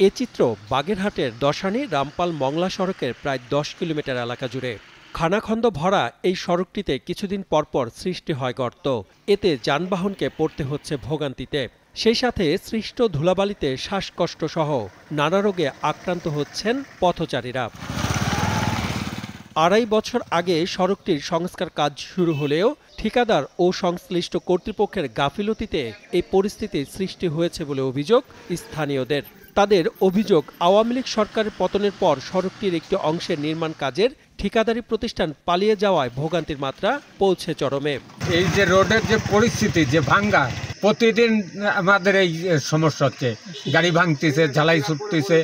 এ চিত্র বাগেরহাটের দশানী রামপাল মংলা সড়কের প্রায় ১০ কিলোমিটার এলাকা জুড়ে। খানাখন্দ ভরা এই সড়কটিতে কিছুদিন পরপর সৃষ্টি হয় গর্ত। এতে যানবাহনকে পড়তে হচ্ছে ভোগান্তিতে। সেই সাথে সৃষ্ট ধুলাবালিতে শ্বাসকষ্ট সহ নানা রোগে আক্রান্ত হচ্ছেন পথচারীরা। ২.৫ বছর আগে সড়কটির সংস্কার কাজ শুরু হলেও ঠিকাদার ও সংশ্লিষ্ট কর্তৃপক্ষের গাফিলতিতে এই পরিস্থিতি সৃষ্টি হয়েছে বলে অভিযোগ স্থানীয়দের। তাদের অভিযোগ, আওয়ামী লীগ সরকারের পতনের পর সড়কটির একটি অংশের নির্মাণ কাজের ঠিকাদারি প্রতিষ্ঠান পালিয়ে যাওয়ায় ভোগান্তির মাত্রা পৌঁছে চরমে। এই যে রোডের যে পরিস্থিতি, যে ভাঙ্গা, প্রতিদিন আমাদের এই সমস্যা হচ্ছে। গাড়ি ভাঙতেছে, ঝালাই ছুটতেছে,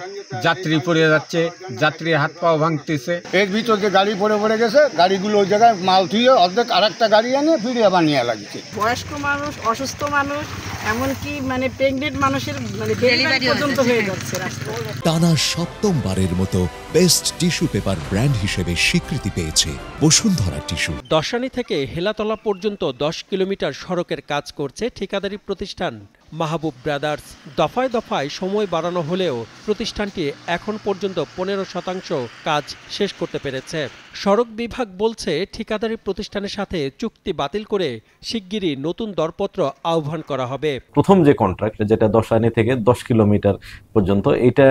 যাত্রী পড়ে যাচ্ছে, যাত্রীর হাত পাও ভাঙতেছে। এর ভিতর যে গাড়ি পড়ে গেছে, গাড়িগুলো ওই জায়গায় মাল থুয়ে অর্ধেক আরেকটা গাড়ি এনে ফিরে আবার নিয়ে লাগছে। বয়স্ক মানুষ, অসুস্থ মানুষ, এমনকি প্রেগনেন্ট মানুষের ডেলিভারি পর্যন্ত হয়ে যাচ্ছে রাস্তায়। টানা সপ্তমবারের মতো বেস্ট টিস্যু পেপার ব্র্যান্ড হিসেবে স্বীকৃতি পেয়েছে বসুন্ধরা টিস্যু। দশানী থেকে হেলাতলা পর্যন্ত ১০ কিলোমিটার সড়কের কাজ করছে ঠিকাদারি প্রতিষ্ঠান মাহবুব ব্রাদার্স। দফায় দফায় সময় বাড়ানো হলেও প্রতিষ্ঠানটি এখন পর্যন্ত ১৫% কাজ শেষ করতে পেরেছে। সড়ক বিভাগ বলছে ঠিকাদারি প্রতিষ্ঠানের সাথে চুক্তি বাতিল করে শিগগিরই নতুন দরপত্র আহ্বান করা হবে। প্রথম যে কন্ট্রাক্ট, যেটা দশানী থেকে ১০ কিলোমিটার পর্যন্ত, এটা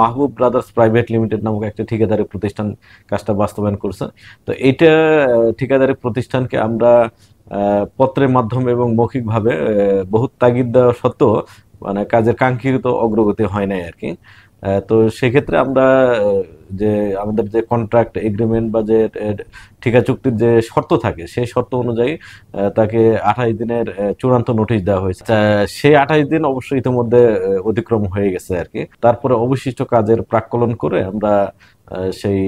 মাহবুব ব্রাদার্স প্রাইভেট লিমিটেড নামক একটা ঠিকাদারি প্রতিষ্ঠান কাজটা বাস্তবায়ন করছে। তো এইটা ঠিকাদারি প্রতিষ্ঠানকে আমরা পত্রের মাধ্যমে এবং মৌখিকভাবে বহুত তাগিদ দেওয়া সত্ত্বেও কাজের কাঙ্ক্ষিত অগ্রগতি হয় নাই আর কি। তো সেক্ষেত্রে আমরা যে আমাদের যে কন্ট্রাক্ট এগ্রিমেন্ট বা যে ঠিকা চুক্তির যে শর্ত থাকে, সেই শর্ত অনুযায়ী তাকে ২৮ দিনের চূড়ান্ত নোটিশ দেওয়া হয়েছে। সেই ২৮ দিন অবশ্যই ইতিমধ্যে অতিক্রম হয়ে গেছে আর কি। তারপরে অবশিষ্ট কাজের প্রাক্কলন করে আমরা সেই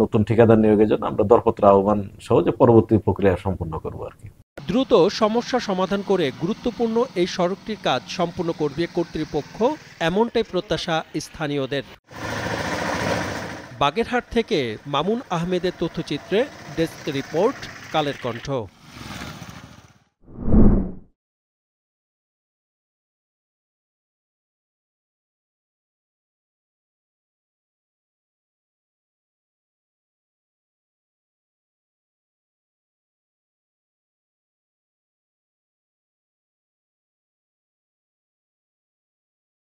নতুন ঠিকাদার নিয়োগের জন্য আমরা দরপত্র আহ্বান সহ যে পরবর্তী প্রক্রিয়া সম্পন্ন করবো আর কি। দ্রুত সমস্যা সমাধান করে গুরুত্বপূর্ণ এই সড়কটির কাজ সম্পূর্ণ করবে কর্তৃপক্ষ, এমনটাই প্রত্যাশা স্থানীয়দের। বাগেরহাট থেকে মামুন আহমেদের তথ্যচিত্রে ডেস্ক রিপোর্ট, কালের কণ্ঠ।